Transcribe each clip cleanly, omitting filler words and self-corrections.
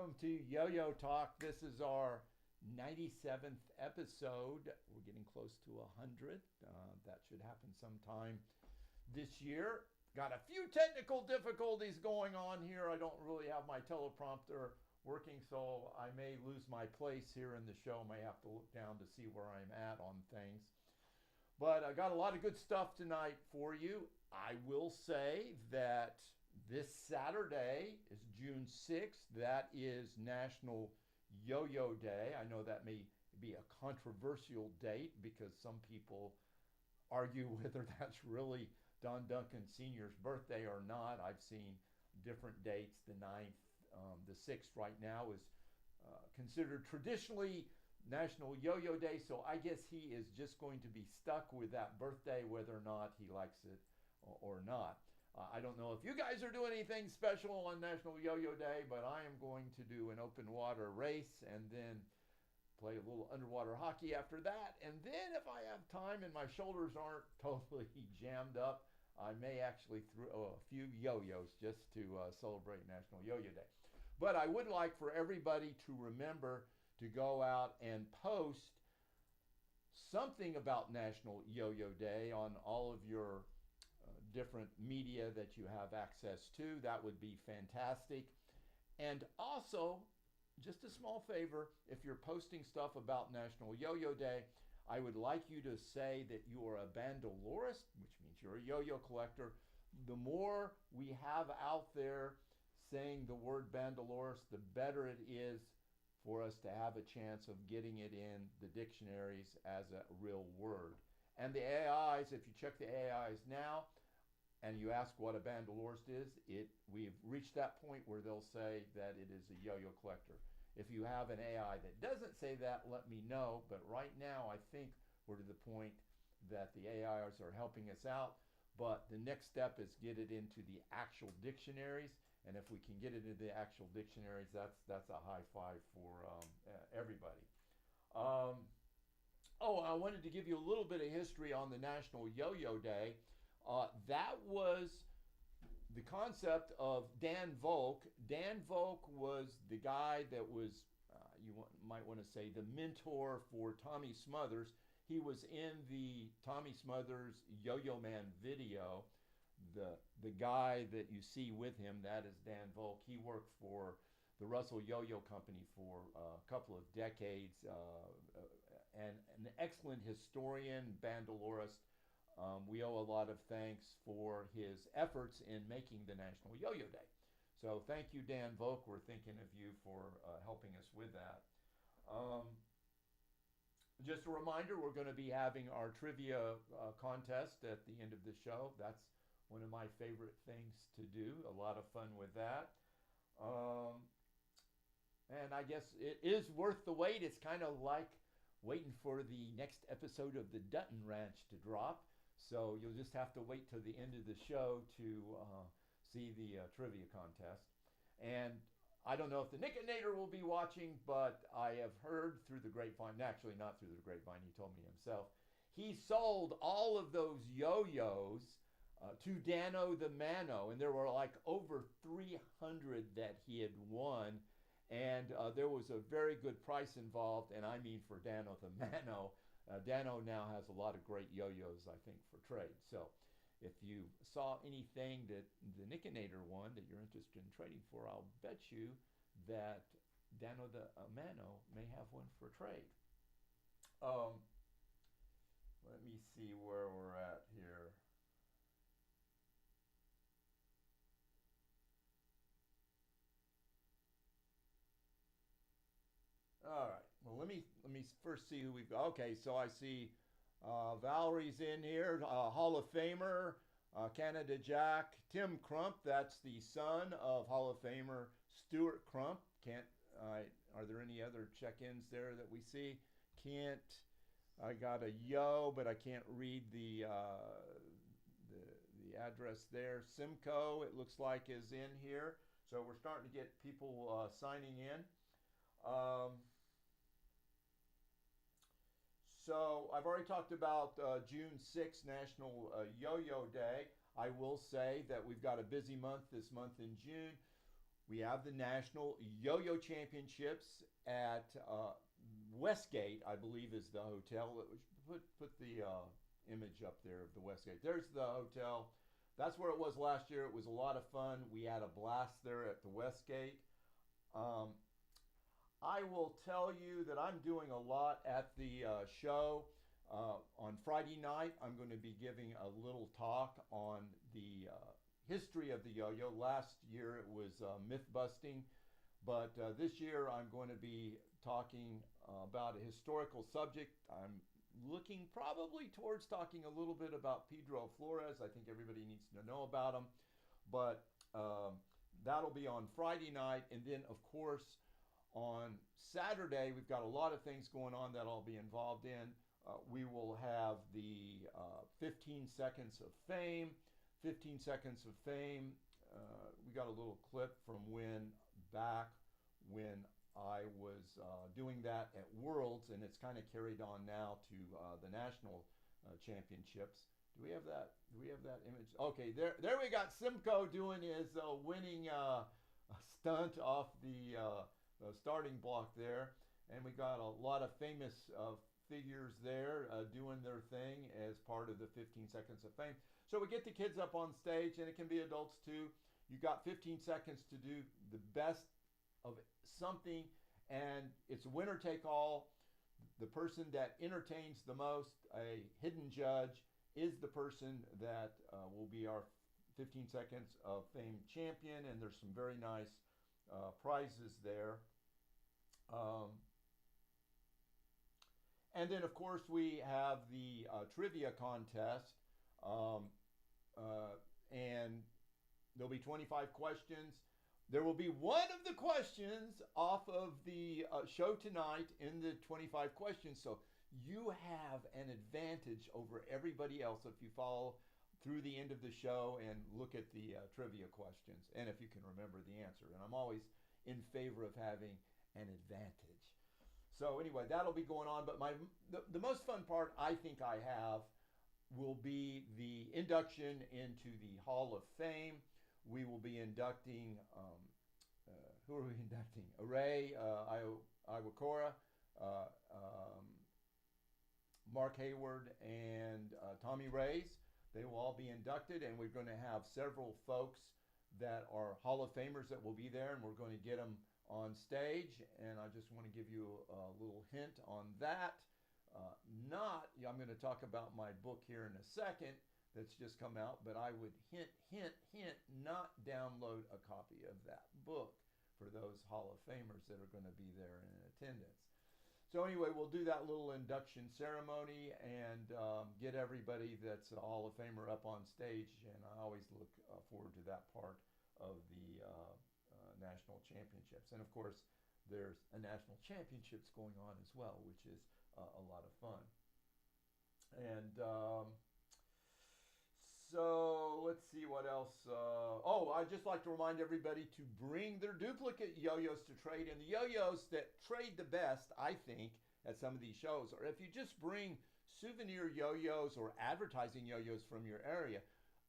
welcome to Yo-Yo Talk. This is our 97th episode. We're getting close to 100. That should happen sometime this year. Got a few technical difficulties going on here. I don't really have my teleprompter working, so I may lose my place here in the show. May have to look down to see where I'm at on things. But I got a lot of good stuff tonight for you. I will say that this Saturday is June 6th. That is National Yo-Yo Day. I know that may be a controversial date because some people argue whether that's really Don Duncan Sr.'s birthday or not. I've seen different dates. The 9th, the 6th right now is considered traditionally National Yo-Yo Day, so I guess he is just going to be stuck with that birthday whether or not he likes it or not. I don't know if you guys are doing anything special on National Yo-Yo Day, but I am going to do an open water race and then play a little underwater hockey after that. And then if I have time and my shoulders aren't totally jammed up, I may actually throw a few yo-yos just to celebrate National Yo-Yo Day. But I would like for everybody to remember to go out and post something about National Yo-Yo Day on all of your different media that you have access to. That would be fantastic. And also, just a small favor, if you're posting stuff about National Yo-Yo Day, I would like you to say that you are a bandalorist, which means you're a yo-yo collector. The more we have out there saying the word bandalorist, the better it is for us to have a chance of getting it in the dictionaries as a real word. And the AIs, if you check the AIs now and you ask what a bandalorist is, we've reached that point where they'll say that it is a yo-yo collector. If you have an AI that doesn't say that, let me know. But right now, I think we're to the point that the AIs are helping us out. But the next step is get it into the actual dictionaries. And if we can get it into the actual dictionaries, that's a high five for everybody. I wanted to give you a little bit of history on the National Yo-Yo Day. That was the concept of Dan Volk. Dan Volk was the guy that was, might want to say, the mentor for Tommy Smothers. He was in the Tommy Smothers Yo-Yo Man video. The guy that you see with him, that is Dan Volk. He worked for the Russell Yo-Yo Company for a couple of decades, and an excellent historian, bandalorist. We owe a lot of thanks for his efforts in making the National Yo-Yo Day. So thank you, Dan Volk. We're thinking of you for helping us with that. Just a reminder, we're going to be having our trivia contest at the end of the show. That's one of my favorite things to do. A lot of fun with that. And I guess it is worth the wait. It's kind of like waiting for the next episode of the Dutton Ranch to drop. So you'll just have to wait till the end of the show to see the trivia contest. And I don't know if the Nickinator will be watching, but I have heard through the grapevine, actually not through the grapevine, he told me himself, he sold all of those yo-yos to Dano the Mano, and there were like over 300 that he had won, and there was a very good price involved, and I mean for Dano the Mano. Dano now has a lot of great yo-yos, I think, for trade. So if you saw anything that the Nickinator won that you're interested in trading for, I'll bet you that Dano the Mano may have one for trade. Let me see where we're at here. All right. Well, let me first see who we've got. Okay, so I see Valerie's in here, Hall of Famer, Canada Jack, Tim Crump. That's the son of Hall of Famer Stuart Crump. Are there any other check-ins there that we see? I got a yo, but I can't read the address there. Simcoe, it looks like, is in here. So we're starting to get people signing in. So I've already talked about June 6th, National Yo-Yo Day. I will say that we've got a busy month this month in June. We have the National Yo-Yo Championships at Westgate, I believe, is the hotel. Put the image up there of the Westgate. There's the hotel. That's where it was last year. It was a lot of fun. We had a blast there at the Westgate. I will tell you that I'm doing a lot at the show. On Friday night, I'm going to be giving a little talk on the history of the yo-yo. Last year it was myth busting, but this year I'm going to be talking about a historical subject. I'm looking probably towards talking a little bit about Pedro Flores. I think everybody needs to know about him, but that'll be on Friday night. And then, of course, on Saturday, we've got a lot of things going on that I'll be involved in. We will have the 15 Seconds of Fame. 15 Seconds of Fame. We got a little clip from back when I was doing that at Worlds, and it's kind of carried on now to the national championships. Do we have that? Do we have that image? Okay, there we got Simcoe doing his winning stunt off the starting block there, and we got a lot of famous figures there doing their thing as part of the 15 Seconds of Fame. So we get the kids up on stage, and it can be adults too. You got 15 seconds to do the best of something, and it's winner take all. The person that entertains the most, a hidden judge, is the person that will be our 15 Seconds of Fame champion, and there's some very nice prizes there. And then, of course, we have the trivia contest, and there'll be 25 questions. There will be one of the questions off of the show tonight in the 25 questions, so you have an advantage over everybody else if you follow through the end of the show and look at the trivia questions, and if you can remember the answer. And I'm always in favor of having an advantage. So anyway, that'll be going on. But the most fun part I think I have will be the induction into the Hall of Fame. We will be inducting, who are we inducting? Ray Iwakura, Mark Hayward, and Tommy Rays. They will all be inducted, and we're going to have several folks that are Hall of Famers that will be there, and we're going to get them on stage. And I just want to give you a little hint on that. I'm going to talk about my book here in a second that's just come out, but I would hint, not download a copy of that book for those Hall of Famers that are going to be there in attendance. So anyway, we'll do that little induction ceremony and get everybody that's a Hall of Famer up on stage, and I always look forward to that part of the national championships. And of course, there's a national championships going on as well, which is a lot of fun. And so let's see what else. I'd just like to remind everybody to bring their duplicate yo-yos to trade. And the yo-yos that trade the best, I think, at some of these shows, or if you just bring souvenir yo-yos or advertising yo-yos from your area,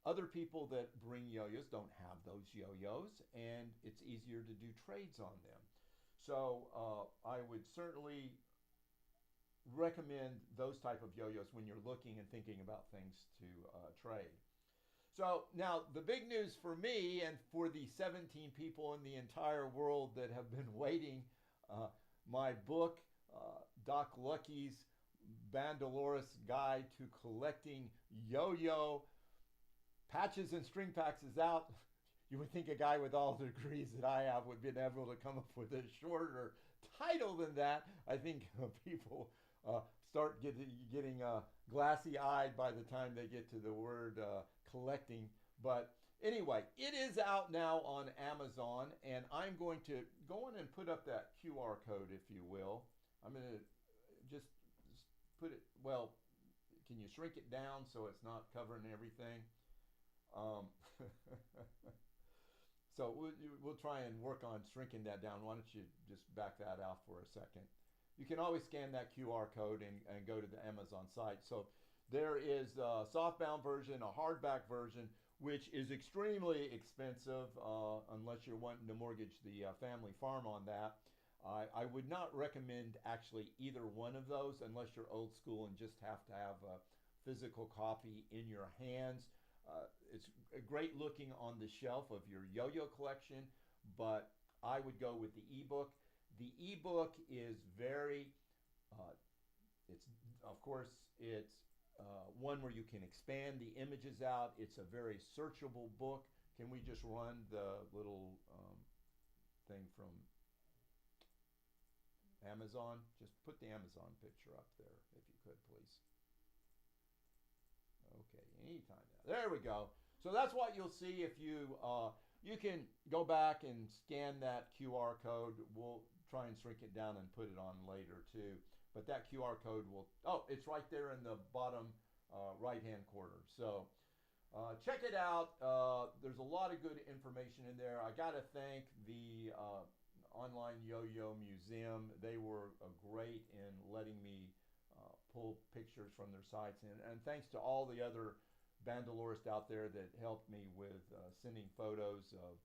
other people that bring yo-yos don't have those yo-yos, and it's easier to do trades on them. So I would certainly recommend those type of yo-yos when you're looking and thinking about things to trade. So now the big news for me and for the 17 people in the entire world that have been waiting, my book, Doc Lucky's Bandalorist Guide to Collecting Yo-Yo Patches and String Packs is out. You would think a guy with all the degrees that I have would be able to come up with a shorter title than that. I think people start getting glassy-eyed by the time they get to the word collecting. But anyway, it is out now on Amazon, and I'm going to go on and put up that QR code, if you will. I'm going to just put it, well, can you shrink it down so it's not covering everything? So we'll try and work on shrinking that down. Why don't you just back that out for a second? You can always scan that QR code and go to the Amazon site. So there is a softbound version, a hardback version. which is extremely expensive unless you're wanting to mortgage the family farm on that. I would not recommend actually either one of those unless you're old school and just have to have a physical copy in your hands. It's great looking on the shelf of your yo-yo collection, but I would go with the ebook. The ebook is very, it's of course it's one where you can expand the images out. It's a very searchable book. Can we just run the little thing from Amazon? Just put the Amazon picture up there if you could, please. Okay, anytime now. There we go. So that's what you'll see if you you can go back and scan that QR code. We'll try and shrink it down and put it on later too. But that QR code will, oh, it's right there in the bottom right-hand corner. So check it out. There's a lot of good information in there. I got to thank the Online Yo-Yo Museum. They were great in letting me pull pictures from their sites. And thanks to all the other bandalorists out there that helped me with sending photos of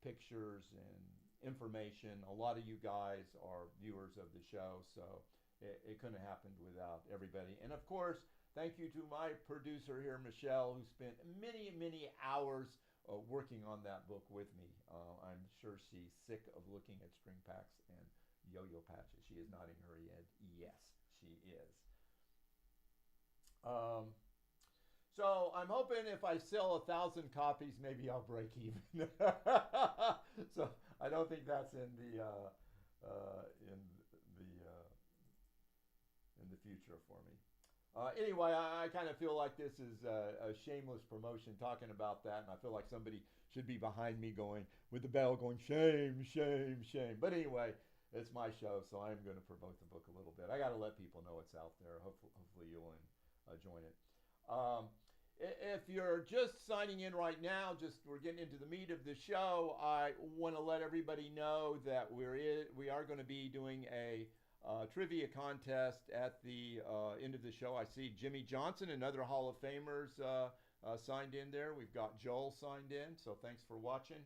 pictures and information. A lot of you guys are viewers of the show, so it couldn't have happened without everybody. And of course, thank you to my producer here, Michelle, who spent many, many hours working on that book with me. I'm sure she's sick of looking at string packs and yo-yo patches. She is nodding her head. Yes, she is. So I'm hoping if I sell 1,000 copies, maybe I'll break even. So I don't think that's in the future for me. Anyway, I kind of feel like this is a shameless promotion talking about that, and I feel like somebody should be behind me going with the bell going shame, shame, shame. But anyway, it's my show, so I'm going to promote the book a little bit. I got to let people know it's out there. Hopefully you'll join it. If you're just signing in right now, we're getting into the meat of the show. I want to let everybody know that we are going to be doing a trivia contest at the end of the show. I see Jimmy Johnson and other Hall of Famers signed in there. We've got Joel signed in, so thanks for watching.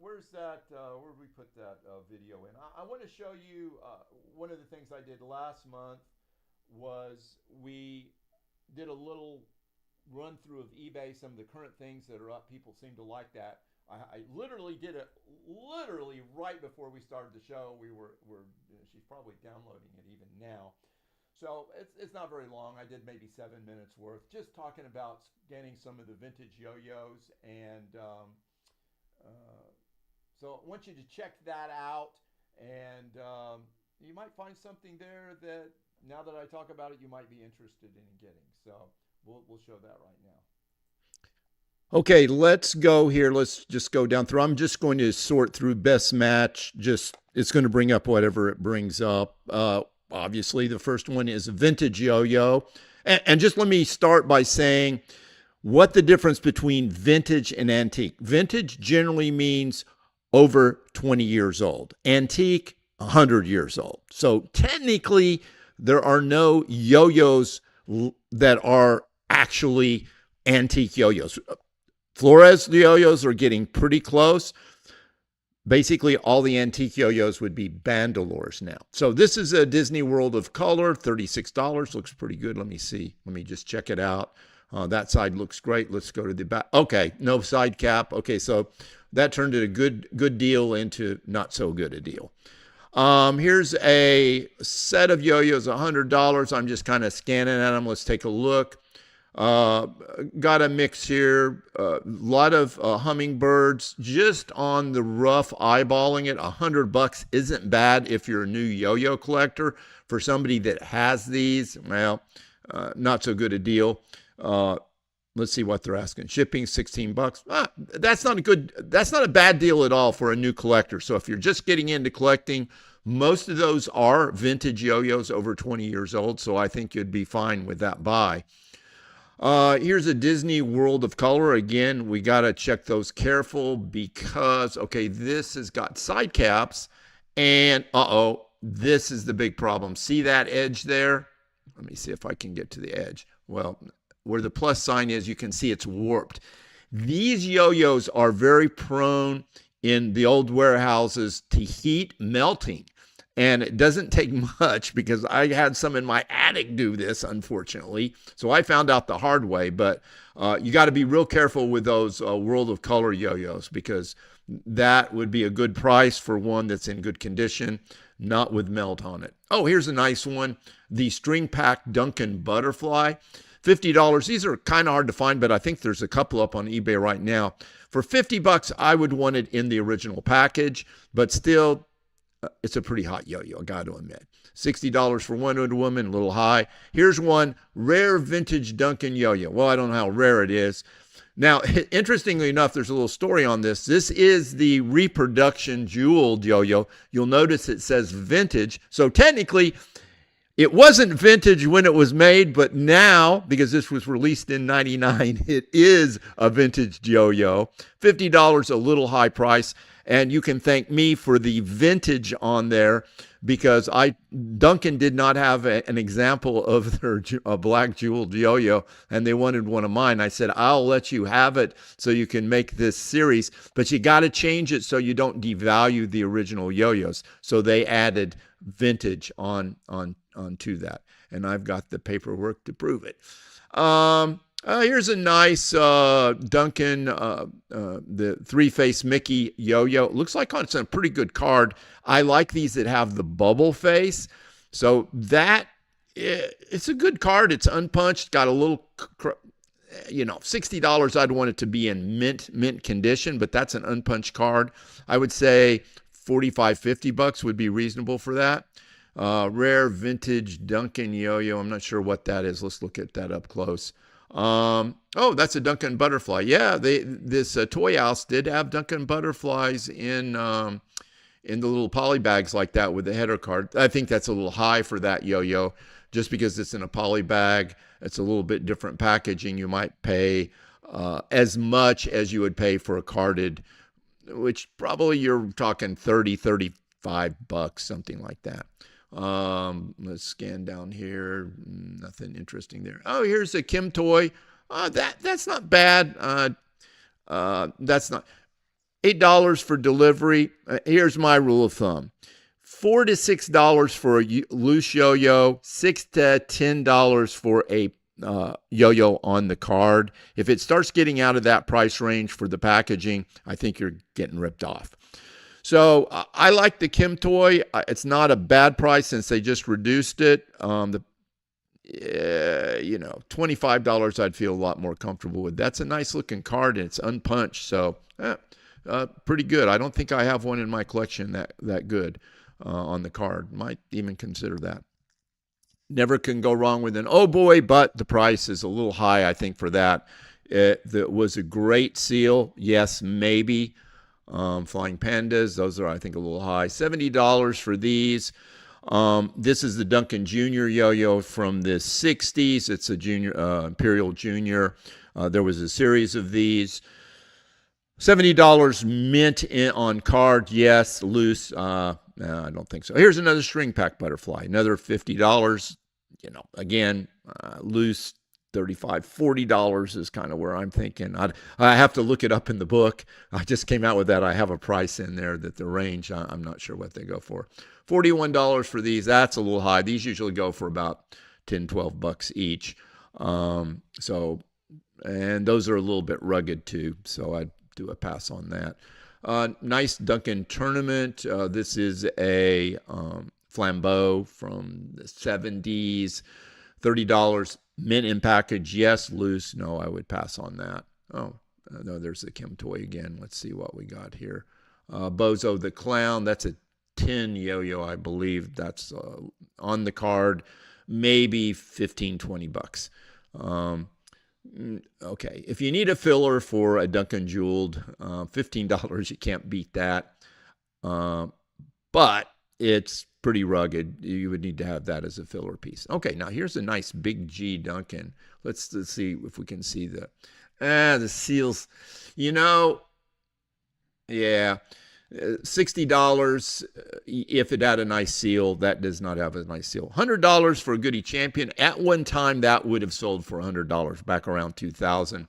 Where's that? Where did we put that video in? I want to show you one of the things I did last month was we did a little run through of eBay, some of the current things that are up. People seem to like that. I literally did it right before we started the show. She's probably downloading it even now. So it's not very long. I did maybe 7 minutes worth, just talking about scanning some of the vintage yo-yos. And so I want you to check that out. And you might find something there that, now that I talk about it, you might be interested in getting. So we'll show that right now. Okay, let's go here. Let's just go down through. I'm just going to sort through best match. It's going to bring up whatever it brings up. Obviously, the first one is a vintage yo-yo. And just let me start by saying what the difference between vintage and antique. Vintage generally means over 20 years old. Antique, 100 years old. So technically, there are no yo-yos that are actually antique yo-yos. Flores yo-yos are getting pretty close. Basically, all the antique yo-yos would be Bandalores now. So this is a Disney World of Color, $36. Looks pretty good. Let me see. Let me just check it out. That side looks great. Let's go to the back. Okay, no side cap. Okay, so that turned a good deal into not so good a deal. Here's a set of yo-yos, $100. I'm just kind of scanning at them. Let's take a look. Got a mix here. A lot of hummingbirds. Just on the rough eyeballing it, $100 isn't bad if you're a new yo-yo collector. For somebody that has these, well, not so good a deal. Let's see what they're asking. Shipping, $16. That's not a bad deal at all for a new collector. So if you're just getting into collecting, most of those are vintage yo-yos over 20 years old. So I think you'd be fine with that buy. Here's a Disney World of Color. Again, we got to check those careful because, okay, this has got side caps and this is the big problem. See that edge there? Let me see if I can get to the edge. Well, where the plus sign is, you can see it's warped. These yo-yos are very prone in the old warehouses to heat melting. And it doesn't take much, because I had some in my attic do this, unfortunately. So I found out the hard way. But you got to be real careful with those World of Color yo-yos, because that would be a good price for one that's in good condition, not with melt on it. Oh, here's a nice one. The string pack Duncan Butterfly. $50. These are kind of hard to find, but I think there's a couple up on eBay right now. For $50, I would want it in the original package, but still, it's a pretty hot yo-yo, I got to admit. $60 for one woman, a little high. Here's one, rare vintage Duncan yo-yo. Well, I don't know how rare it is. Now, interestingly enough, there's a little story on this. This is the Reproduction jeweled yo-yo. You'll notice it says vintage. So technically, it wasn't vintage when it was made, but now, because this was released in '99, it is a vintage yo-yo. $50, a little high price. And you can thank me for the vintage on there, because Duncan did not have an example of their black jeweled yo-yo, and they wanted one of mine. I said, I'll let you have it so you can make this series, but you got to change it so you don't devalue the original yo-yos. So they added vintage onto that, and I've got the paperwork to prove it. Here's a nice Duncan, the three-face Mickey yo-yo. It looks like it's a pretty good card. I like these that have the bubble face. So it's a good card. It's unpunched, got a little, $60, I'd want it to be in mint condition, but that's an unpunched card. I would say $45, $50 would be reasonable for that. Rare vintage Duncan yo-yo. I'm not sure what that is. Let's look at that up close. Oh, that's a Duncan Butterfly. Yeah, this toy house did have Duncan Butterflies in the little poly bags like that with the header card. I think that's a little high for that yo-yo, just because it's in a poly bag. It's a little bit different packaging. You might pay as much as you would pay for a carded, which probably you're talking $30, $35, something like that. Let's scan down here. Nothing interesting there. Oh, here's a Kim toy. That's not bad. That's not $8 for delivery. Here's my rule of thumb: $4 to $6 for a loose yo-yo, $6 to $10 for a yo-yo on the card. If it starts getting out of that price range for the packaging, I think you're getting ripped off. So I like the Kim toy. It's not a bad price since they just reduced it. $25 I'd feel a lot more comfortable with. That's a nice looking card, and it's unpunched, so pretty good. I don't think I have one in my collection that good on the card. Might even consider that. Never can go wrong with an oh boy, but the price is a little high, I think, for that. That was a great seal. Yes, maybe. Flying Pandas, those are, I think, a little high. $70 for these. This is the Duncan Jr. yo-yo from the 60s. It's a junior, Imperial Junior. There was a series of these. $70 mint on card. Yes, loose. I don't think so. Here's another string pack butterfly. Another $50. Again, loose. $35, $40 is kind of where I'm thinking. I have to look it up in the book. I just came out with that. I have a price in there that the range, I'm not sure what they go for. $41 for these. That's a little high. These usually go for about $10, $12 each. And those are a little bit rugged too. So I'd do a pass on that. Nice Duncan tournament. This is a Flambo from the 70s. $30. Mint in package, yes. Loose, no, I would pass on that. Oh, no, there's the Kim toy again. Let's see what we got here. Bozo the Clown, that's a 10 yo-yo, I believe. That's on the card, maybe $15, $20. Okay, if you need a filler for a Duncan Jeweled, $15, you can't beat that. But it's pretty rugged. You would need to have that as a filler piece. Okay, now here's a nice big G Duncan. Let's see if we can see the seals. Yeah, $60 if it had a nice seal. That does not have a nice seal. $100 for a Goody Champion. At one time, that would have sold for $100 back around 2000.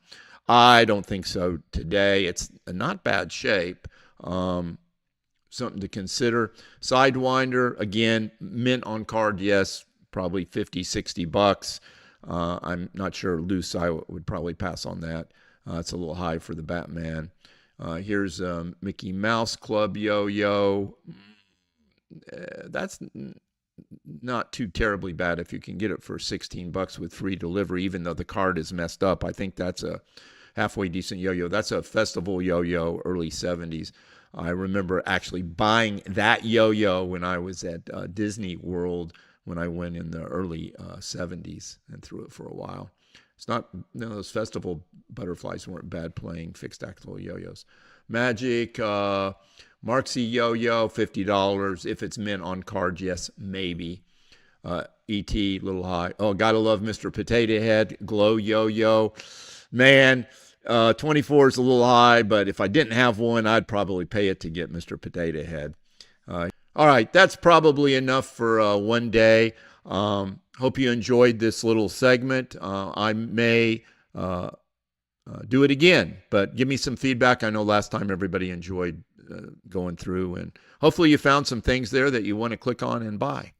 I don't think so today. It's not bad shape. Something to consider. Sidewinder, again, mint on card, yes, probably 50, 60 bucks. I'm not sure loose. I would probably pass on that. It's a little high for the Batman. Here's Mickey Mouse Club yo-yo. That's not too terribly bad if you can get it for 16 bucks with free delivery, even though the card is messed up. I think that's a halfway decent yo-yo. That's a festival yo-yo, early 70s. I remember actually buying that yo-yo when I was at Disney World when I went in the early 70s and threw it for a while. It's not, those festival butterflies weren't bad playing fixed axle yo-yos. Magic, Marxie yo-yo, $50. If it's mint on card, yes, maybe. E.T., little high. Oh, gotta love Mr. Potato Head, glow yo-yo. Man, 24 is a little high, but if I didn't have one, I'd probably pay it to get Mr. Potato Head. All right, that's probably enough for one day. Hope you enjoyed this little segment. I may do it again, but give me some feedback. I know last time everybody enjoyed going through, and hopefully you found some things there that you want to click on and buy.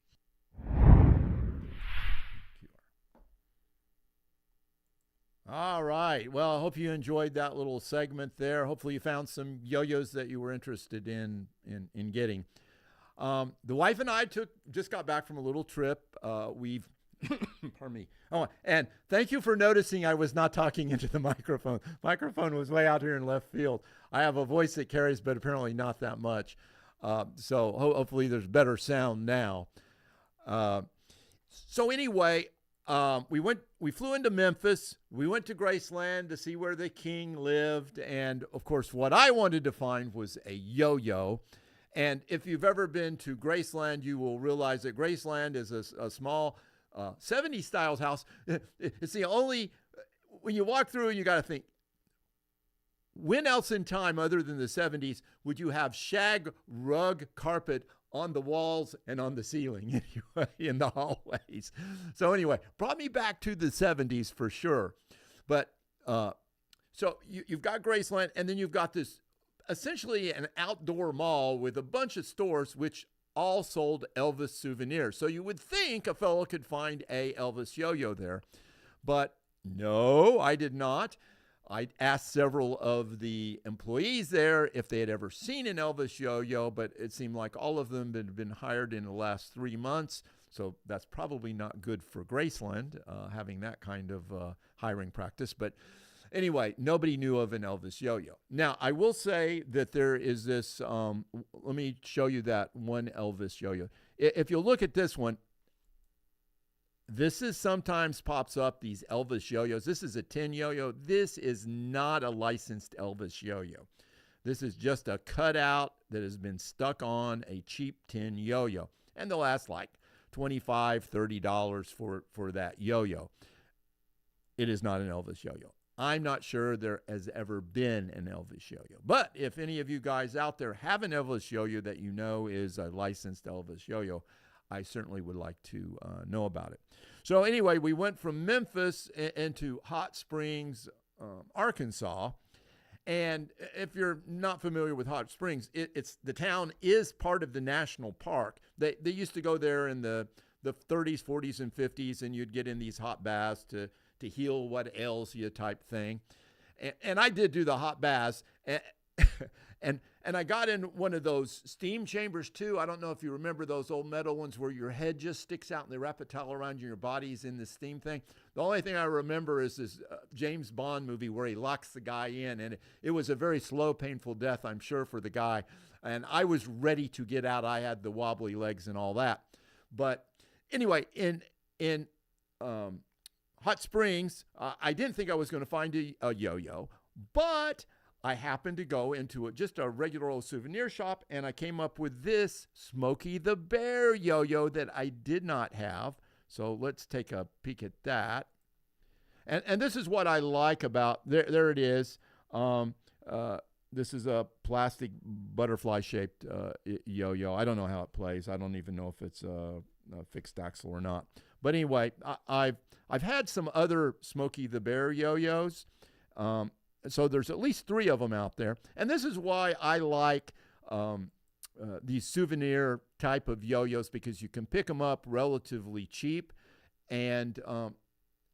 All right. Well, I hope you enjoyed that little segment there. Hopefully you found some yo-yos that you were interested in getting. The wife and I just got back from a little trip. We've, pardon me. Oh, and thank you for noticing I was not talking into the microphone. Microphone was way out here in left field. I have a voice that carries, but apparently not that much. So hopefully there's better sound now. So anyway, we flew into Memphis. We went to Graceland to see where the king lived. And of course, what I wanted to find was a yo-yo. And if you've ever been to Graceland, you will realize that Graceland is a small 70s style house. It's the only, when you walk through, you got to think, when else in time other than the 70s would you have shag rug carpet on the walls and on the ceiling in the hallways? So anyway, brought me back to the 70s for sure. But so you've got Graceland, and then you've got this essentially an outdoor mall with a bunch of stores which all sold Elvis souvenirs. So you would think a fellow could find a Elvis yo-yo there, but no, I did not. I asked several of the employees there if they had ever seen an Elvis yo-yo, but it seemed like all of them had been hired in the last 3 months. So that's probably not good for Graceland, having that kind of hiring practice. But anyway, nobody knew of an Elvis yo-yo. Now, I will say that there is this, let me show you that one Elvis yo-yo. If you look at this one, this is sometimes pops up, these Elvis yo-yos. This is a tin yo-yo. This is not a licensed Elvis yo-yo. This is just a cutout that has been stuck on a cheap tin yo-yo. And they'll ask like $25, $30 for that yo-yo. It is not an Elvis yo-yo. I'm not sure there has ever been an Elvis yo-yo. But if any of you guys out there have an Elvis yo-yo that you know is a licensed Elvis yo-yo, I certainly would like to know about it. So anyway, we went from Memphis into Hot Springs, Arkansas. And if you're not familiar with Hot Springs, the town is part of the national park. They used to go there in the 30s, 40s, and 50s, and you'd get in these hot baths to heal what ails you type thing. And I did do the hot baths. And I got in one of those steam chambers too. I don't know if you remember those old metal ones where your head just sticks out and they wrap a towel around you and your body's in this steam thing. The only thing I remember is this James Bond movie where he locks the guy in, and it was a very slow, painful death, I'm sure, for the guy. And I was ready to get out. I had the wobbly legs and all that. But anyway, in Hot Springs, I didn't think I was going to find a yo-yo, but I happened to go into just a regular old souvenir shop, and I came up with this Smokey the Bear yo-yo that I did not have. So let's take a peek at that. And this is what I like about, there it is. this is a plastic butterfly-shaped yo-yo. I don't know how it plays. I don't even know if it's a fixed axle or not. But anyway, I've had some other Smokey the Bear yo-yos. So there's at least 3 of them out there. And this is why I like these souvenir type of yo-yos, because you can pick them up relatively cheap, and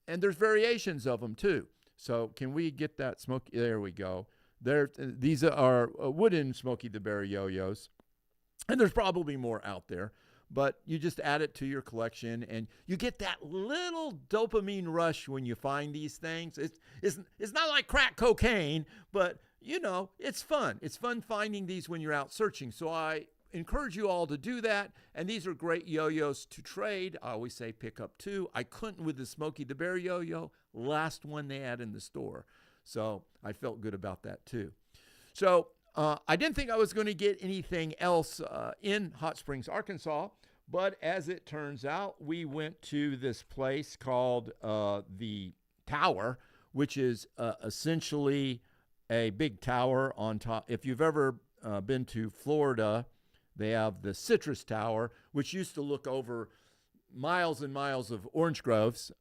there's variations of them too. So can we get that Smokey? There we go. These are wooden Smokey the Bear yo-yos, and there's probably more out there, but you just add it to your collection, and you get that little dopamine rush when you find these things. It's not like crack cocaine, but you know, it's fun. It's fun finding these when you're out searching. So I encourage you all to do that, and these are great yo-yos to trade. I always say pick up 2. I couldn't with the Smokey the Bear yo-yo, last one they had in the store. So I felt good about that too. So I didn't think I was going to get anything else in Hot Springs, Arkansas, but as it turns out, we went to this place called the Tower, which is essentially a big tower on top. If you've ever been to Florida, they have the Citrus Tower, which used to look over miles and miles of orange groves,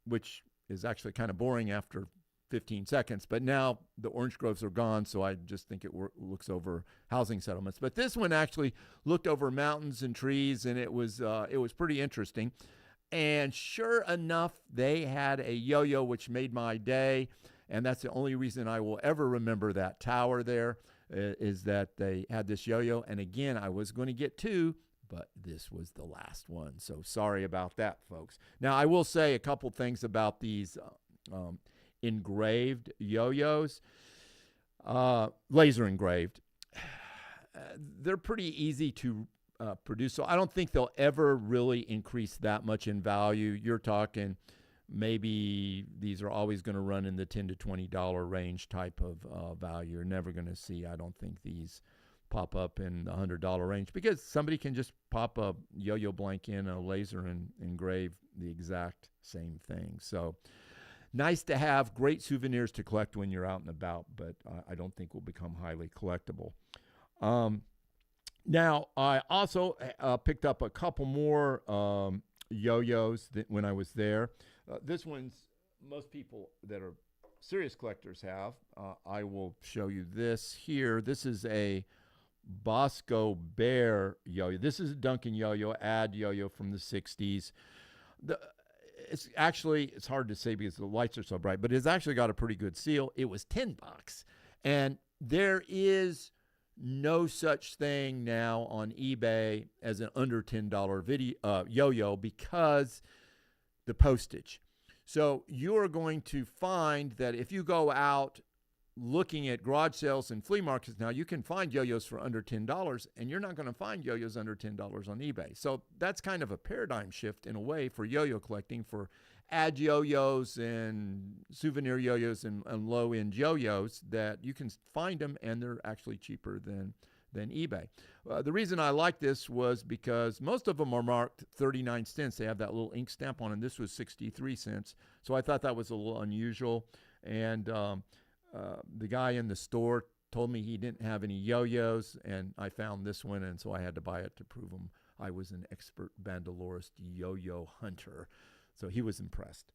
which is actually kind of boring after 15 seconds. But now the orange groves are gone, so I just think it looks over housing settlements. But this one actually looked over mountains and trees, and it was pretty interesting. And sure enough, they had a yo-yo which made my day. And that's the only reason I will ever remember that tower there, is that they had this yo-yo. And again, I was going to get 2, but this was the last one. So sorry about that, folks. Now, I will say a couple things about these engraved yo-yos. Laser engraved. They're pretty easy to produce. So I don't think they'll ever really increase that much in value. You're talking maybe these are always going to run in the $10 to $20 range type of value. You're never going to see, I don't think, these pop up in the $100 range, because somebody can just pop a yo-yo blank in a laser and engrave the exact same thing. So nice to have, great souvenirs to collect when you're out and about, but I don't think will become highly collectible. Now, I also picked up a couple more yo-yos when I was there. This one's most people that are serious collectors have. I will show you this here. This is a Bosco Bear yo-yo. This is a Duncan yo-yo, ad yo-yo from the 60s. It's hard to say because the lights are so bright, but it's actually got a pretty good seal. It was $10. And there is no such thing now on eBay as an under $10 video yo-yo, because the postage. So you're going to find that if you go out looking at garage sales and flea markets now, you can find yo-yos for under $10, and you're not going to find yo-yos under $10 on eBay. So that's kind of a paradigm shift in a way for yo-yo collecting, for ad yo-yos and souvenir yo-yos and low-end yo-yos, that you can find them and they're actually cheaper than eBay. The reason I like this was because most of them are marked 39 cents. They have that little ink stamp on, and this was 63 cents. So I thought that was a little unusual. And the guy in the store told me he didn't have any yo-yos, and I found this one, and so I had to buy it to prove him I was an expert Bandalorist yo-yo hunter. So he was impressed.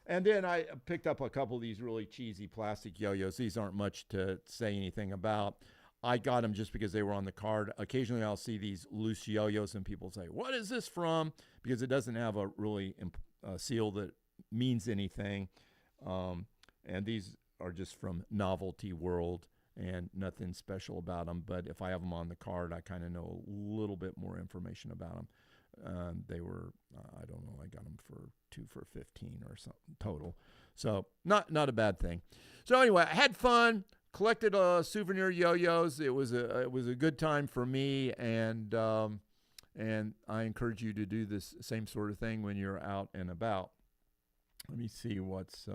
And then I picked up a couple of these really cheesy plastic yo-yos. These aren't much to say anything about. I got them just because they were on the card. Occasionally I'll see these loose yo-yos and people say, what is this from? Because it doesn't have a really seal that means anything. And these are just from Novelty World and nothing special about them. But if I have them on the card, I kind of know a little bit more information about them. They were, I don't know, I got them for 2 for $15 or something total. So not a bad thing. So anyway, I had fun. Collected souvenir yo-yos. It was a good time for me, and I encourage you to do this same sort of thing when you're out and about. Let me see what's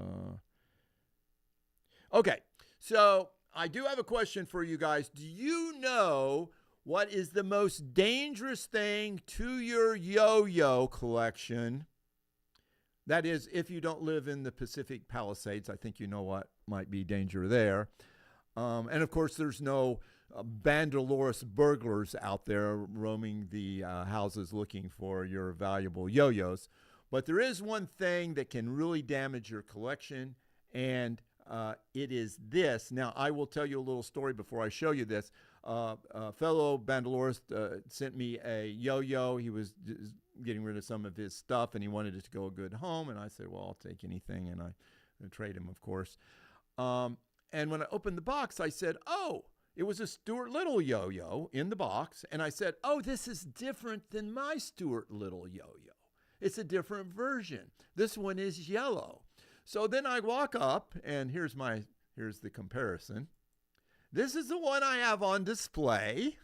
okay. So I do have a question for you guys. Do you know what is the most dangerous thing to your yo-yo collection? That is, if you don't live in the Pacific Palisades, I think you know what might be danger there. And of course, there's no Bandalorist burglars out there roaming the houses looking for your valuable yo-yos. But there is one thing that can really damage your collection, and it is this. Now, I will tell you a little story before I show you this. A fellow Bandalorist sent me a yo-yo. He was getting rid of some of his stuff, and he wanted it to go a good home. And I said, well, I'll take anything, and I trade him, of course. And when I opened the box, I said, oh, it was a Stuart Little yo-yo in the box. And I said, oh, this is different than my Stuart Little yo-yo. It's a different version. This one is yellow. So then I walk up, and here's the comparison. This is the one I have on display.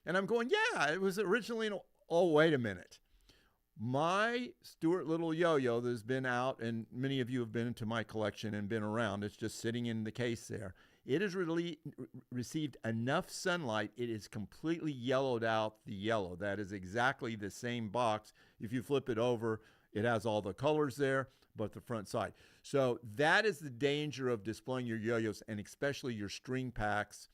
And I'm going, yeah, it was originally, oh, wait a minute. My Stuart Little yo-yo that's been out, and many of you have been into my collection and been around. It's just sitting in the case there. It has really received enough sunlight. It is completely yellowed out the yellow. That is exactly the same box. If you flip it over, it has all the colors there, but the front side. So that is the danger of displaying your yo-yos, and especially your string packs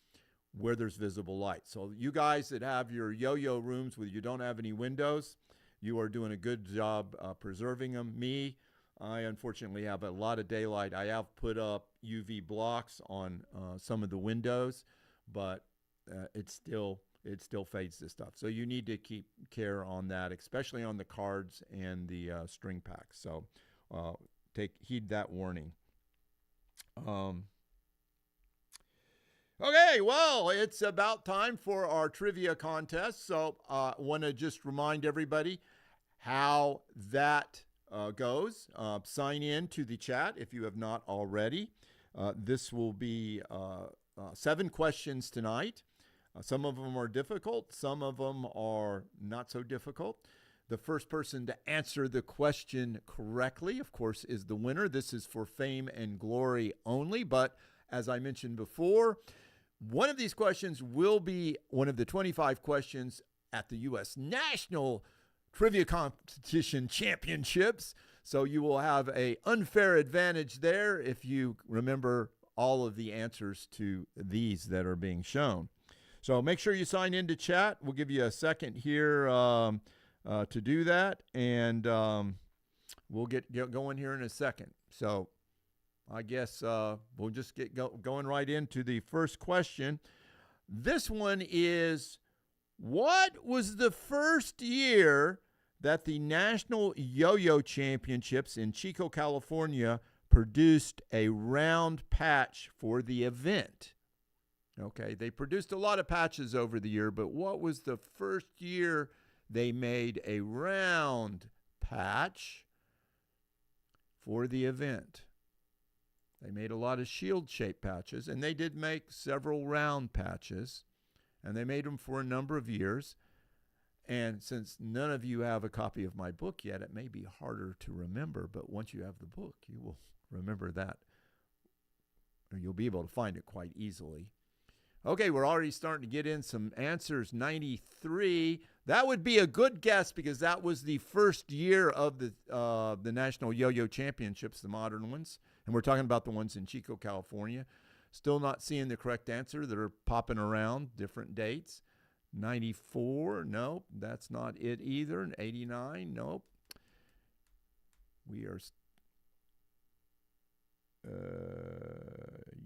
where there's visible light. So you guys that have your yo-yo rooms where you don't have any windows, you are doing a good job preserving them. Me, I unfortunately have a lot of daylight. I have put up UV blocks on some of the windows, but it still fades this stuff. So you need to keep care on that, especially on the cards and the string packs. So heed that warning. Okay, well, it's about time for our trivia contest. So I want to just remind everybody how that goes. Sign in to the chat if you have not already. This will be 7 questions tonight. Some of them are difficult. Some of them are not so difficult. The first person to answer the question correctly, of course, is the winner. This is for fame and glory only. But as I mentioned before, one of these questions will be one of the 25 questions at the U.S. National Trivia Competition Championships. So you will have an unfair advantage there if you remember all of the answers to these that are being shown. So make sure you sign into chat. We'll give you a second here to do that, and we'll get going here in a second. So I guess we'll just get going right into the first question. This one is, what was the first year that the National Yo-Yo Championships in Chico, California produced a round patch for the event? Okay, they produced a lot of patches over the year, but what was the first year they made a round patch for the event? They made a lot of shield-shaped patches, and they did make several round patches, and they made them for a number of years. And since none of you have a copy of my book yet, it may be harder to remember, but once you have the book, you will remember that, or you'll be able to find it quite easily. Okay, we're already starting to get in some answers. 93. That would be a good guess because that was the first year of the National Yo-Yo Championships, the modern ones. And we're talking about the ones in Chico, California. Still not seeing the correct answer. That are popping around different dates. 94, nope, that's not it either. 89, nope. We are...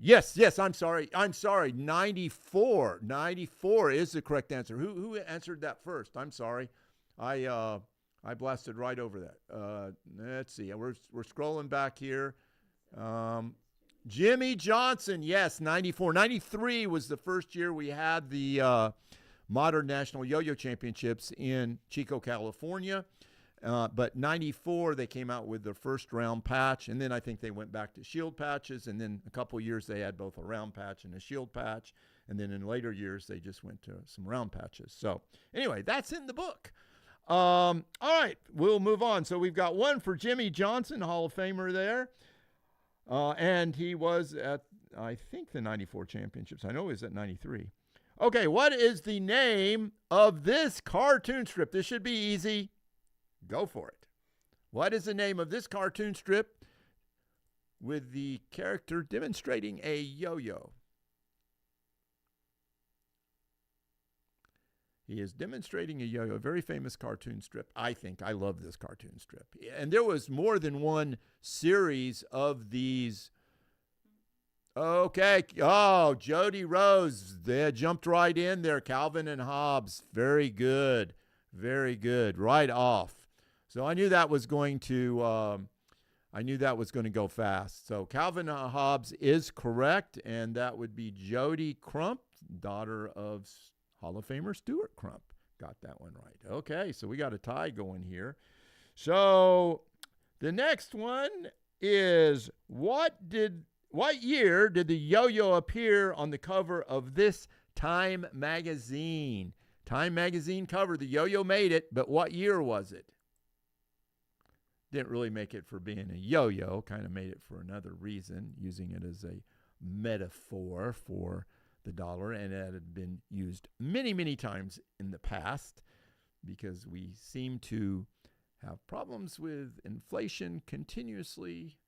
Yes, I'm sorry. 94. 94 is the correct answer. Who answered that first? I'm sorry. I blasted right over that. Let's see. We're scrolling back here. Jimmy Johnson, yes, 94. 93 was the first year we had the Modern National Yo-Yo Championships in Chico, California. But 94, they came out with their first round patch, and then I think they went back to shield patches, and then a couple of years they had both a round patch and a shield patch, and then in later years they just went to some round patches. So anyway, that's in the book. All right, we'll move on. So we've got one for Jimmy Johnson, Hall of Famer there, and he was at, I think, the 94 championships. I know he was at 93. Okay, what is the name of this cartoon strip? This should be easy. Go for it. What is the name of this cartoon strip with the character demonstrating a yo-yo? He is demonstrating a yo-yo, a very famous cartoon strip. I think. I love this cartoon strip. And there was more than one series of these. Okay. Oh, Jody Rose. They jumped right in there. Calvin and Hobbes. Very good. Very good. Right off. So I knew that was going to go fast. So Calvin Hobbes is correct, and that would be Jody Crump, daughter of Hall of Famer Stuart Crump. Got that one right. Okay, so we got a tie going here. So the next one is what year did the yo-yo appear on the cover of this Time magazine? Time magazine cover, the yo-yo made it, but what year was it? Didn't really make it for being a yo-yo, kind of made it for another reason, using it as a metaphor for the dollar, and it had been used many, many times in the past because we seem to have problems with inflation continuously.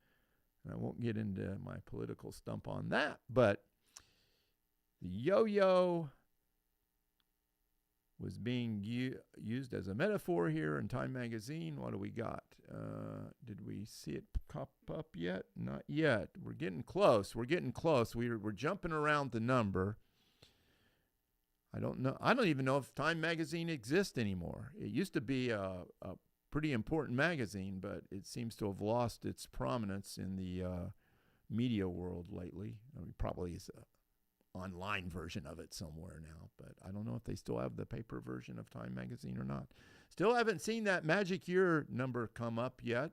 And I won't get into my political stump on that, but the yo-yo was being used as a metaphor here in Time magazine. What do we got? Did we see it pop up yet? Not yet. We're getting close. We're getting close. We're jumping around the number. I don't know. I don't even know if Time magazine exists anymore. It used to be a pretty important magazine, but it seems to have lost its prominence in the media world lately. I mean, probably is a online version of it somewhere now, but I don't know if they still have the paper version of Time magazine or not. Still haven't seen that magic year number come up yet.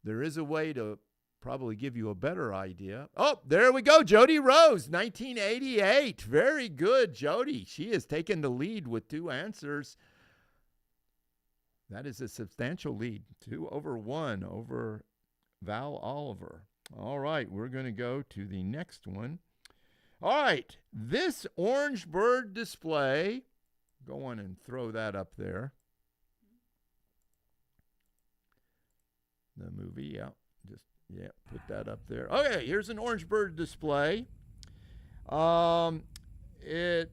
There is a way to probably give you a better idea. Oh, there we go. Jody Rose, 1988. Very good, Jody. She has taken the lead with 2 answers. That is a substantial lead. 2-1 over Val Oliver. All right, we're going to go to the next one. All right, this orange bird display, go on and throw that up there. The movie, put that up there. Okay, here's an orange bird display. It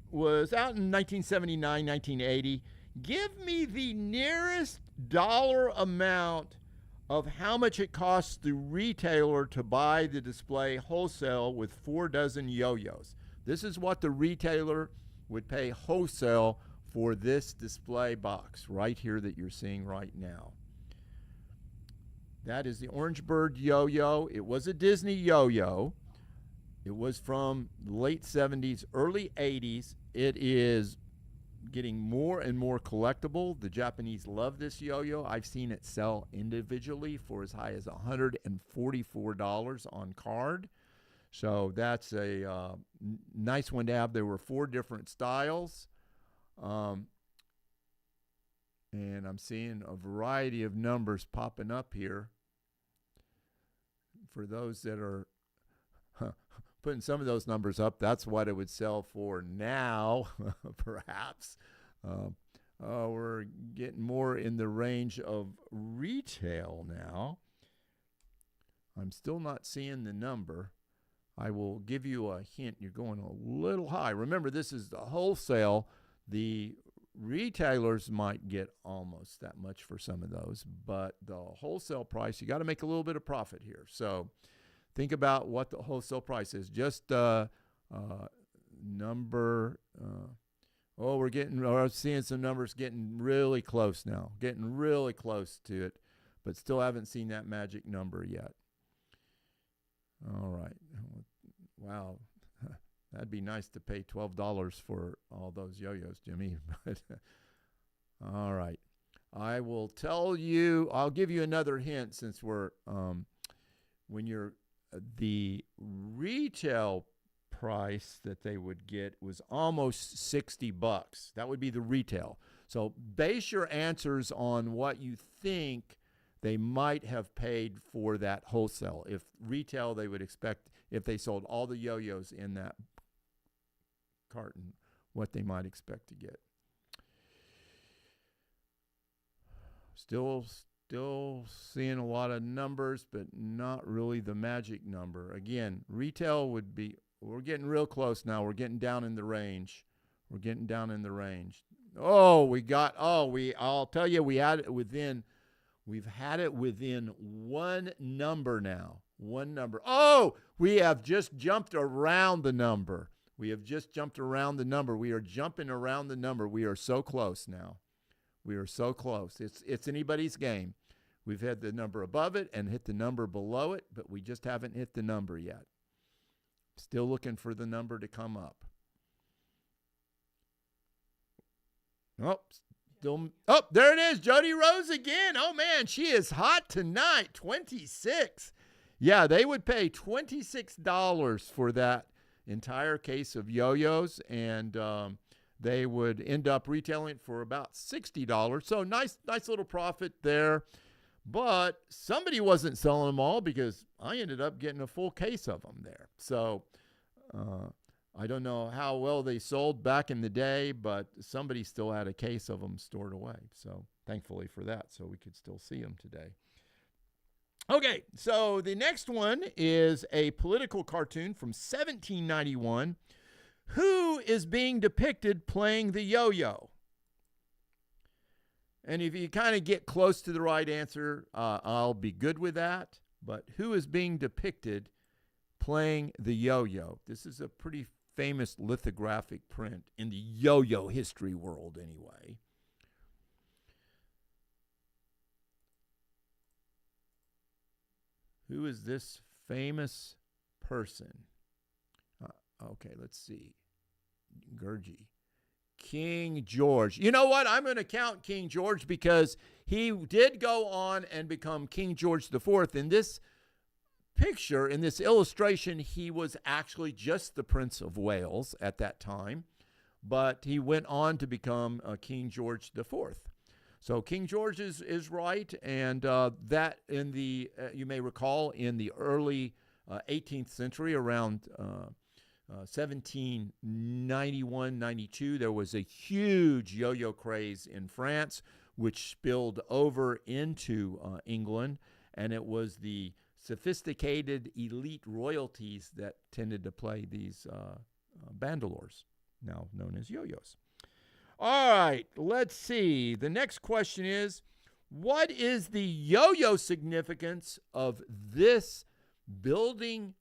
was out in 1979, 1980. Give me the nearest dollar amount of how much it costs the retailer to buy the display wholesale with 4 dozen yo-yos. This is what the retailer would pay wholesale for this display box right here that you're seeing right now. That is the Orange Bird yo-yo. It was a Disney yo-yo. It was from the late 70s, early 80s. It is getting more and more collectible. The Japanese love this yo-yo. I've seen it sell individually for as high as $144 on card. So that's a nice one to have. There were 4 different styles. And I'm seeing a variety of numbers popping up here. For those that are putting some of those numbers up, that's what it would sell for now, perhaps. We're getting more in the range of retail now. I'm still not seeing the number. I will give you a hint. You're going a little high. Remember, this is the wholesale. The retailers might get almost that much for some of those, but the wholesale price, you got to make a little bit of profit here. So think about what the wholesale price is. Just number. We're seeing some numbers getting really close now, getting really close to it, but still haven't seen that magic number yet. All right. Wow. That'd be nice to pay $12 for all those yo-yos, Jimmy. But all right. I will tell you, I'll give you another hint since we're, when you're, the retail price that they would get was almost $60. That would be the retail. So base your answers on what you think they might have paid for that wholesale. If retail, they would expect, if they sold all the yo-yos in that carton, what they might expect to get. Still seeing a lot of numbers, but not really the magic number. Again, retail would be, we're getting real close now. We're getting down in the range. We're getting down in the range. I'll tell you, we've had it within one number now. One number. Oh, we have just jumped around the number. We are jumping around the number. We are so close now. We are so close. It's anybody's game. We've had the number above it and hit the number below it, but we just haven't hit the number yet. Still looking for the number to come up. There it is. Jody Rose again. Oh, man, she is hot tonight. 26. Yeah, they would pay $26 for that entire case of yo-yos, and they would end up retailing it for about $60. So nice little profit there. But somebody wasn't selling them all because I ended up getting a full case of them there. So I don't know how well they sold back in the day, but somebody still had a case of them stored away. So thankfully for that, so we could still see them today. Okay, so the next one is a political cartoon from 1791. Who is being depicted playing the yo-yo? And if you kind of get close to the right answer, I'll be good with that. But who is being depicted playing the yo-yo? This is a pretty famous lithographic print in the yo-yo history world anyway. Who is this famous person? Okay, let's see. Gurgi. King George. You know what? I'm going to count King George because he did go on and become King George IV. In this picture, in this illustration, he was actually just the Prince of Wales at that time, but he went on to become King George IV. So King George is right, and that in the, you may recall, in the early 18th century, around 1791-92, there was a huge yo-yo craze in France, which spilled over into England, and it was the sophisticated elite royalties that tended to play these bandalores, now known as yo-yos. All right, let's see. The next question is, what is the yo-yo significance of this building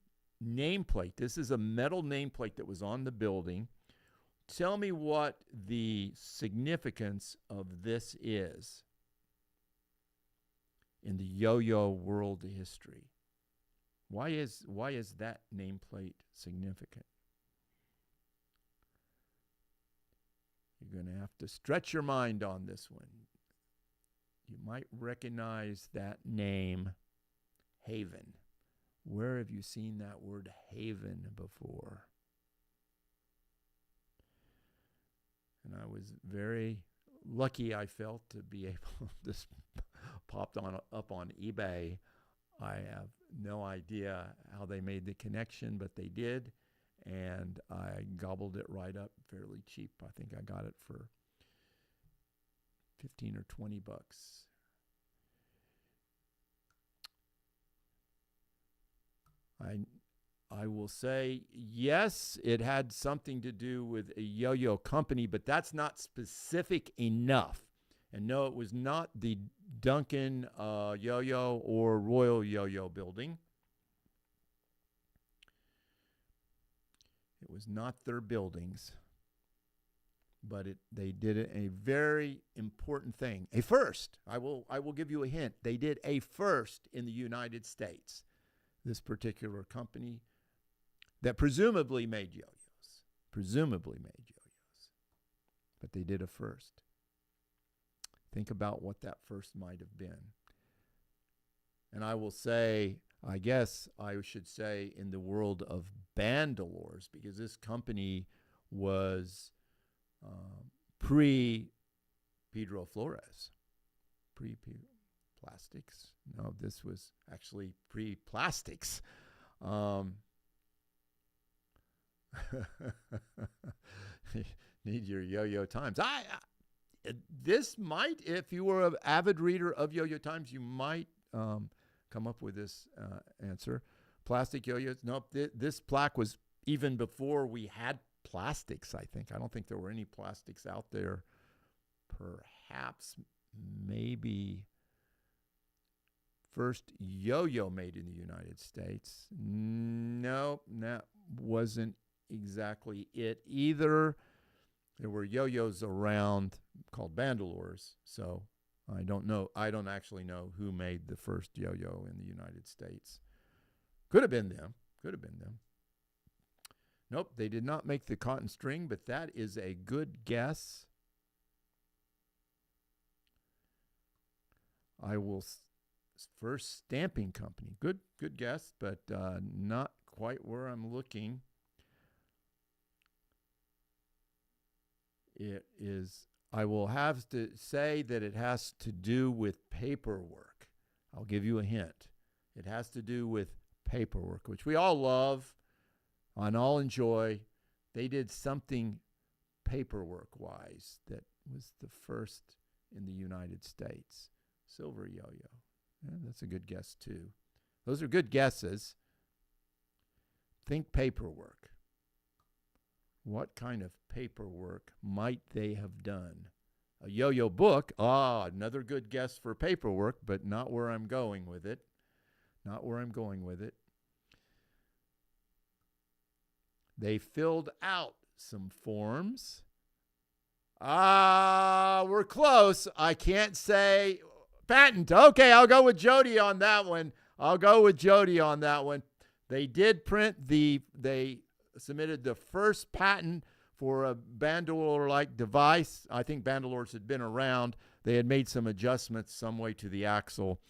nameplate? This is a metal nameplate that was on the building. Tell me what the significance of this is in the yo-yo world history. Why is that nameplate significant? You're going to have to stretch your mind on this one. You might recognize that name, Haven. Where have you seen that word Haven before? And I was very lucky, I felt, to be able, this popped up on eBay. I have no idea how they made the connection, but they did. And I gobbled it right up fairly cheap. I think I got it for $15 or $20. I will say, yes, it had something to do with a yo-yo company, but that's not specific enough. And no, it was not the Duncan yo-yo or Royal Yo-Yo building. It was not their buildings, but they did a very important thing, a first. I will give you a hint. They did a first in the United States. This particular company that presumably made yo-yos, but they did a first. Think about what that first might have been. And I will say, I guess I should say, in the world of bandalores, because this company was pre-Pedro Flores, pre-plastics. No, this was actually pre-plastics. Need your yo-yo times. This might, if you were an avid reader of yo-yo times, you might come up with this answer. Plastic yo-yos. Nope. This plaque was even before we had plastics, I think. I don't think there were any plastics out there. Perhaps, maybe first yo-yo made in the United States. No, that wasn't exactly it either. There were yo-yos around called bandalores, so I don't know. I don't actually know who made the first yo-yo in the United States. Could have been them. Could have been them. Nope, they did not make the cotton string, but that is a good guess. I will first stamping company. Good guess, but not quite where I'm looking. It is, I will have to say that it has to do with paperwork. I'll give you a hint. It has to do with paperwork, which we all love and all enjoy. They did something paperwork-wise that was the first in the United States. Silver yo-yo. Yeah, that's a good guess, too. Those are good guesses. Think paperwork. What kind of paperwork might they have done? A yo-yo book. Another good guess for paperwork, but not where I'm going with it. Not where I'm going with it. They filled out some forms. We're close. I can't say patent. Okay, I'll go with Jody on that one. They did print they submitted the first patent for a bandalore-like device. I think bandalores had been around. They had made some adjustments some way to the axle.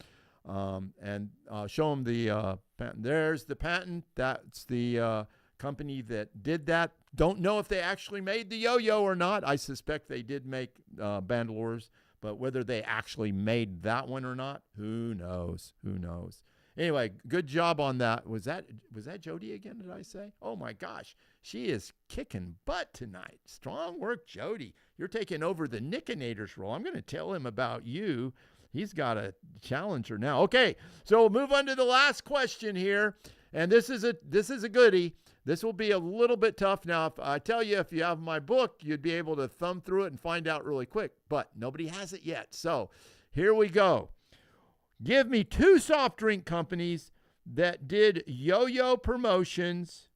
And show them the patent. There's the patent. That's the company that did that. Don't know if they actually made the yo-yo or not. I suspect they did make bandalores, but whether they actually made that one or not, who knows? Who knows? Anyway, good job on that. Was that Jody again, did I say? Oh, my gosh. She is kicking butt tonight. Strong work, Jody. You're taking over the Nickinator's role. I'm going to tell him about you. He's got a challenger now. Okay, so we'll move on to the last question here. And this is a goodie. This will be a little bit tough. Now, if I tell you, if you have my book, you'd be able to thumb through it and find out really quick. But nobody has it yet. So here we go. Give me 2 soft drink companies that did yo-yo promotions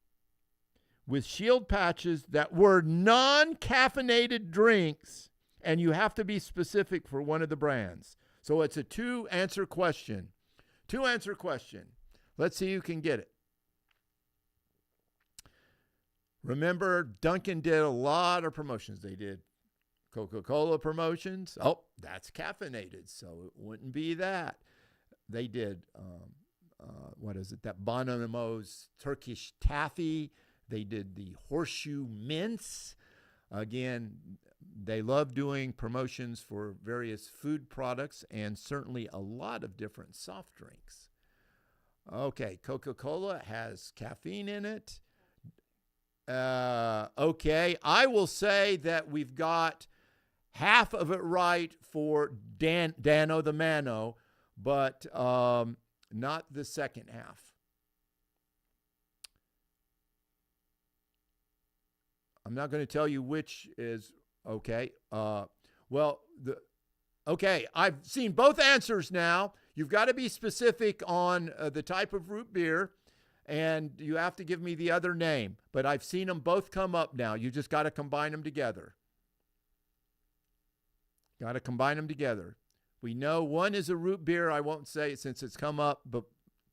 with shield patches that were non-caffeinated drinks, and you have to be specific for one of the brands. So it's a 2-answer question. 2-answer question. Let's see who can get it. Remember, Duncan did a lot of promotions. They did Coca-Cola promotions. Oh, that's caffeinated, so it wouldn't be that. They did, that Bonomo's Turkish taffy. They did the horseshoe mints. Again, they love doing promotions for various food products and certainly a lot of different soft drinks. Okay, Coca-Cola has caffeine in it. Okay, I will say that we've got half of it right for Dano the Mano, but not the second half. I'm not going to tell you which is okay. Okay, I've seen both answers now. You've got to be specific on the type of root beer, and you have to give me the other name. But I've seen them both come up now. You just got to combine them together. Got to combine them together. We know one is a root beer. I won't say it since it's come up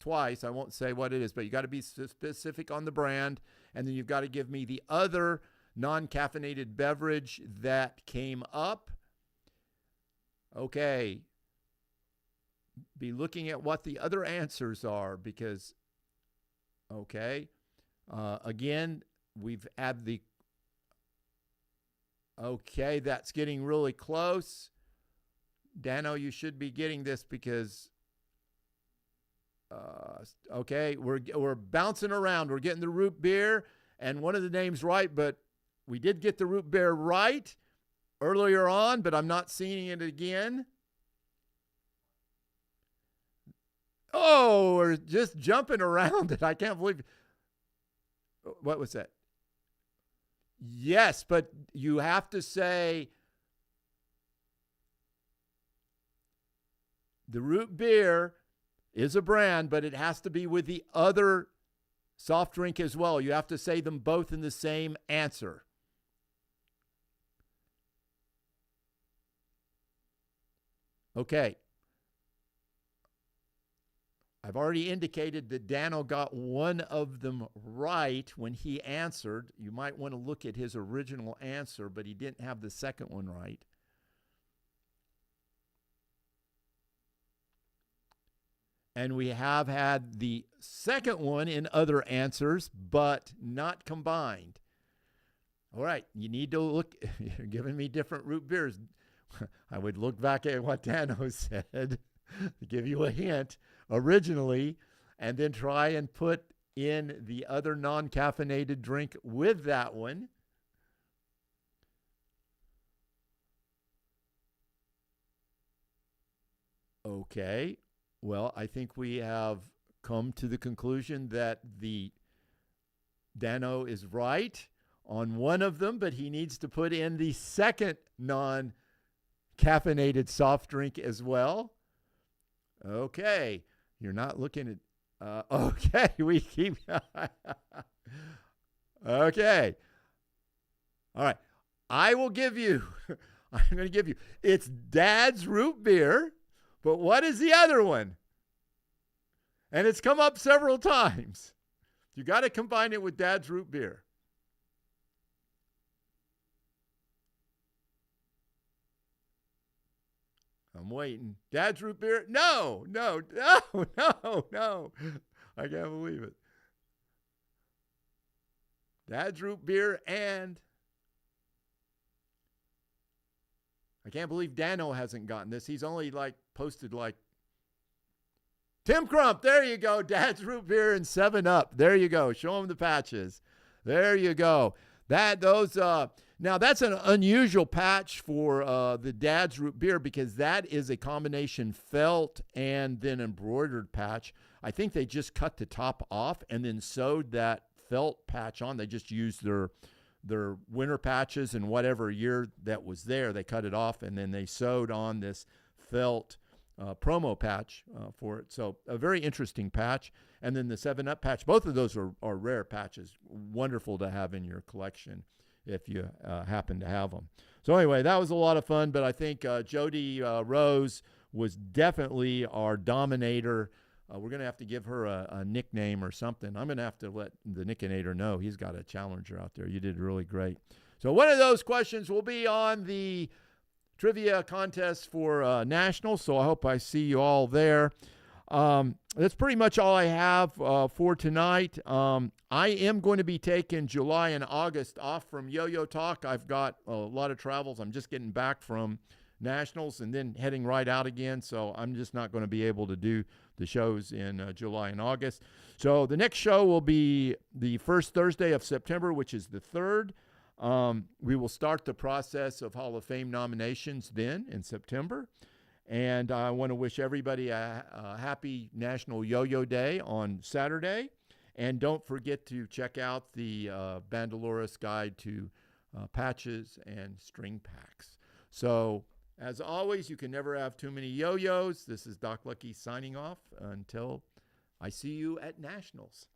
twice. I won't say what it is, but you got to be specific on the brand. And then you've got to give me the other non-caffeinated beverage that came up. Okay. Be looking at what the other answers are because, okay. Again, we've had the, okay, that's getting really close. Dano, you should be getting this because, okay, we're bouncing around. We're getting the root beer and one of the names right, but we did get the root beer right earlier on, but I'm not seeing it again. Oh, we're just jumping around it. I can't believe. What was that? Yes, but you have to say the root beer is a brand, but it has to be with the other soft drink as well. You have to say them both in the same answer. Okay. I've already indicated that Dano got one of them right when he answered. You might want to look at his original answer, but he didn't have the second one right. And we have had the second one in other answers, but not combined. All right, you need to look. You're giving me different root beers. I would look back at what Dano said to give you a hint originally, and then try and put in the other non-caffeinated drink with that one. Okay. Well, I think we have come to the conclusion that the Dano is right on one of them, but he needs to put in the second non-caffeinated soft drink as well. Okay. You're not looking at, okay, we keep, okay. All right. I will give you, I'm going to give you, it's Dad's root beer, but what is the other one? And it's come up several times. You got to combine it with Dad's root beer. I'm waiting. Dad's root beer? No. I can't believe it. Dad's root beer, and I can't believe Dano hasn't gotten this. He's only posted Tim Crump. There you go. Dad's root beer and 7-Up. There you go. Show him the patches. There you go. Now, that's an unusual patch for the Dad's root beer, because that is a combination felt and then embroidered patch. I think they just cut the top off and then sewed that felt patch on. They just used their winter patches and whatever year that was there. They cut it off and then they sewed on this felt promo patch for it. So a very interesting patch. And then the 7-Up patch. Both of those are rare patches. Wonderful to have in your collection if you happen to have them. So anyway, that was a lot of fun, but I think Jody Rose was definitely our dominator. We're going to have to give her a nickname or something. I'm going to have to let the Nickinator know he's got a challenger out there. You did really great. So one of those questions will be on the trivia contest for Nationals, so I hope I see you all there. That's pretty much all I have for tonight. I am going to be taking July and August off from Yo-Yo Talk. I've got a lot of travels. I'm just getting back from Nationals and then heading right out again, so I'm just not going to be able to do the shows in July and August. So the next show will be the first Thursday of September, which is the 3rd. We will start the process of Hall of Fame nominations then in September. And I want to wish everybody a happy National Yo-Yo Day on Saturday. And don't forget to check out the Bandalorist Guide to Patches and String Packs. So, as always, you can never have too many yo-yos. This is Doc Lucky signing off until I see you at Nationals.